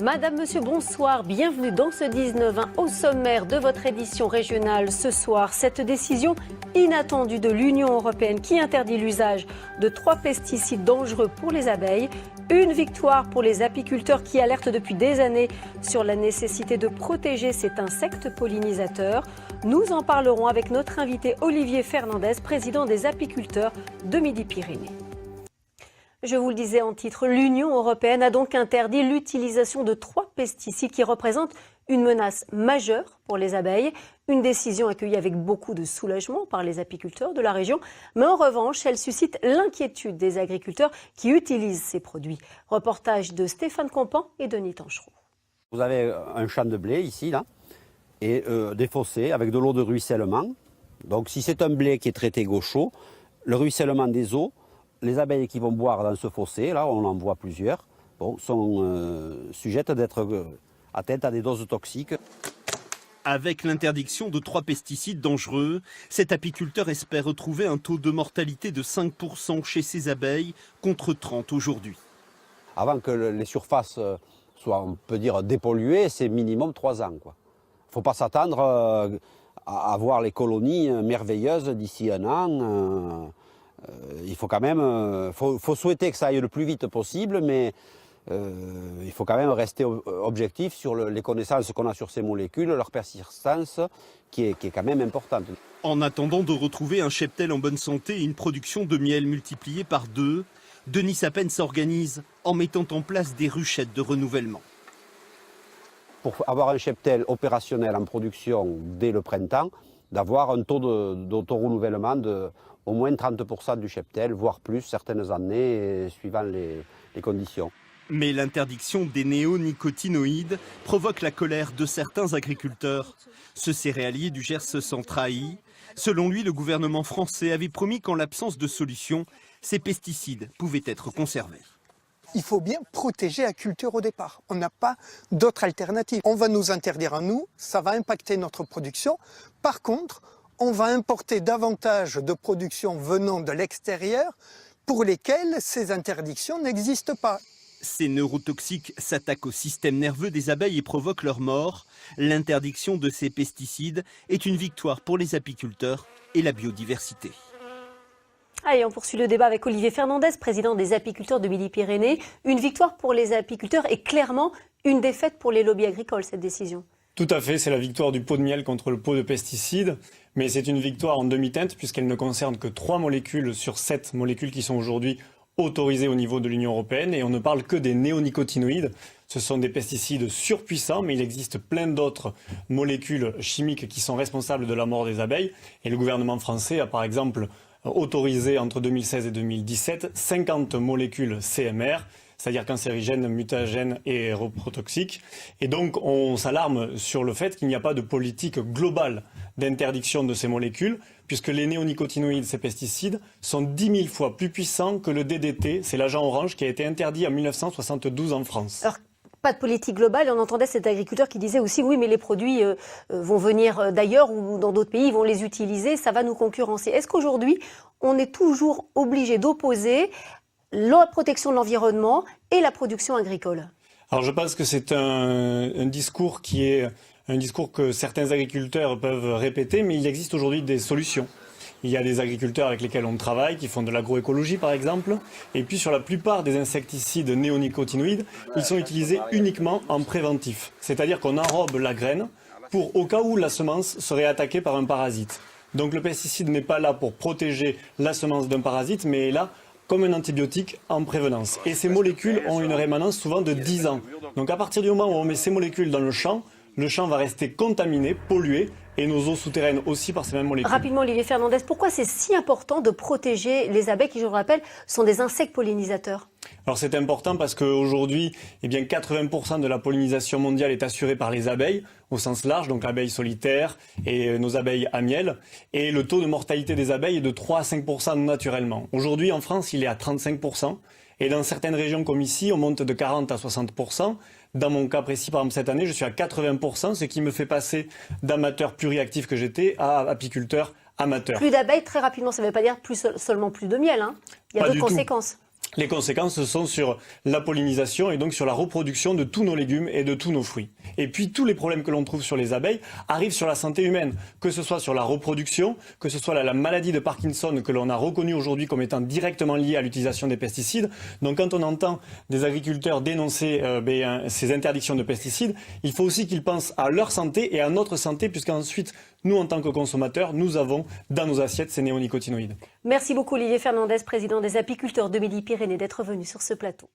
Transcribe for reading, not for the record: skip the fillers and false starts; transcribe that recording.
Madame, Monsieur, bonsoir. Bienvenue dans ce 19-20. Au sommaire de votre édition régionale ce soir, cette décision inattendue de l'Union européenne qui interdit l'usage de 3 pesticides dangereux pour les abeilles. Une victoire pour les apiculteurs qui alertent depuis des années sur la nécessité de protéger cet insecte pollinisateur. Nous en parlerons avec notre invité Olivier Fernandez, président des apiculteurs de Midi-Pyrénées. Je vous le disais en titre, l'Union européenne a donc interdit l'utilisation de 3 pesticides qui représentent une menace majeure pour les abeilles. Une décision accueillie avec beaucoup de soulagement par les apiculteurs de la région. Mais en revanche, elle suscite l'inquiétude des agriculteurs qui utilisent ces produits. Reportage de Stéphane Compan et Denis Tanchereau. Vous avez un champ de blé ici, là, et des fossés avec de l'eau de ruissellement. Donc si c'est un blé qui est traité gaucho, le ruissellement des eaux, les abeilles qui vont boire dans ce fossé, là on en voit plusieurs, sont sujettes d'être atteintes à des doses toxiques. Avec l'interdiction de 3 pesticides dangereux, cet apiculteur espère retrouver un taux de mortalité de 5% chez ses abeilles contre 30 aujourd'hui. Avant que les surfaces soient, on peut dire, dépolluées, c'est minimum 3 ans. Il ne faut pas s'attendre à voir les colonies merveilleuses d'ici un an. Il faut quand même, faut souhaiter que ça aille le plus vite possible, mais il faut quand même rester objectif sur les connaissances qu'on a sur ces molécules, leur persistance qui est quand même importante. En attendant de retrouver un cheptel en bonne santé et une production de miel multipliée par 2, Denis Sapène s'organise en mettant en place des ruchettes de renouvellement. Pour avoir un cheptel opérationnel en production dès le printemps, d'avoir un taux d'autorenouvellement de au moins 30% du cheptel, voire plus certaines années, suivant les conditions. Mais l'interdiction des néonicotinoïdes provoque la colère de certains agriculteurs. Ce céréalier du Gers se sent trahi. Selon lui, le gouvernement français avait promis qu'en l'absence de solution, ces pesticides pouvaient être conservés. Il faut bien protéger la culture au départ. On n'a pas d'autre alternative. On va nous interdire à nous, ça va impacter notre production. Par contre, on va importer davantage de production venant de l'extérieur pour lesquelles ces interdictions n'existent pas. Ces neurotoxiques s'attaquent au système nerveux des abeilles et provoquent leur mort. L'interdiction de ces pesticides est une victoire pour les apiculteurs et la biodiversité. Allez, on poursuit le débat avec Olivier Fernandez, président des apiculteurs de Midi-Pyrénées. Une victoire pour les apiculteurs et clairement une défaite pour les lobbies agricoles, cette décision. Tout à fait, c'est la victoire du pot de miel contre le pot de pesticides, mais c'est une victoire en demi-teinte puisqu'elle ne concerne que 3 molécules sur 7 molécules qui sont aujourd'hui autorisées au niveau de l'Union européenne et on ne parle que des néonicotinoïdes. Ce sont des pesticides surpuissants, mais il existe plein d'autres molécules chimiques qui sont responsables de la mort des abeilles et le gouvernement français a par exemple autorisé entre 2016 et 2017 50 molécules CMR, c'est-à-dire cancérigènes, mutagènes et reprotoxiques. Et donc on s'alarme sur le fait qu'il n'y a pas de politique globale d'interdiction de ces molécules, puisque les néonicotinoïdes, ces pesticides, sont 10 000 fois plus puissants que le DDT, c'est l'agent orange qui a été interdit en 1972 en France. Alors, pas de politique globale, on entendait cet agriculteur qui disait aussi oui mais les produits vont venir d'ailleurs ou dans d'autres pays, ils vont les utiliser, ça va nous concurrencer. Est-ce qu'aujourd'hui on est toujours obligé d'opposer la protection de l'environnement et la production agricole? Alors je pense que c'est un discours qui est un discours que certains agriculteurs peuvent répéter, mais il existe aujourd'hui des solutions. Il y a des agriculteurs avec lesquels on travaille, qui font de l'agroécologie par exemple, et puis sur la plupart des insecticides néonicotinoïdes, ils sont utilisés uniquement en préventif. C'est-à-dire qu'on enrobe la graine pour au cas où la semence serait attaquée par un parasite. Donc le pesticide n'est pas là pour protéger la semence d'un parasite, mais est là comme un antibiotique en prévenance. Et ces molécules ont une rémanence souvent de 10 ans. Donc à partir du moment où on met ces molécules dans le champ va rester contaminé, pollué, et nos eaux souterraines aussi par ces mêmes molécules. Rapidement, Olivier Fernandez, pourquoi c'est si important de protéger les abeilles qui, je le rappelle, sont des insectes pollinisateurs? Alors c'est important parce qu'aujourd'hui, 80% de la pollinisation mondiale est assurée par les abeilles, au sens large, donc l'abeille solitaire et nos abeilles à miel. Et le taux de mortalité des abeilles est de 3 à 5% naturellement. Aujourd'hui, en France, il est à 35%. Et dans certaines régions comme ici, on monte de 40 à 60%. Dans mon cas précis, par exemple cette année, je suis à 80%, ce qui me fait passer d'amateur pluriactif que j'étais à apiculteur amateur. Plus d'abeilles, très rapidement, ça ne veut pas dire seulement plus de miel. Hein. Il y a d'autres conséquences. Les conséquences sont sur la pollinisation et donc sur la reproduction de tous nos légumes et de tous nos fruits. Et puis tous les problèmes que l'on trouve sur les abeilles arrivent sur la santé humaine, que ce soit sur la reproduction, que ce soit la maladie de Parkinson que l'on a reconnue aujourd'hui comme étant directement liée à l'utilisation des pesticides. Donc quand on entend des agriculteurs dénoncer ces interdictions de pesticides, il faut aussi qu'ils pensent à leur santé et à notre santé, puisqu'ensuite, nous en tant que consommateurs, nous avons dans nos assiettes ces néonicotinoïdes. Merci beaucoup Olivier Fernandez, président des apiculteurs de Midi-Pyrénées, d'être venu sur ce plateau.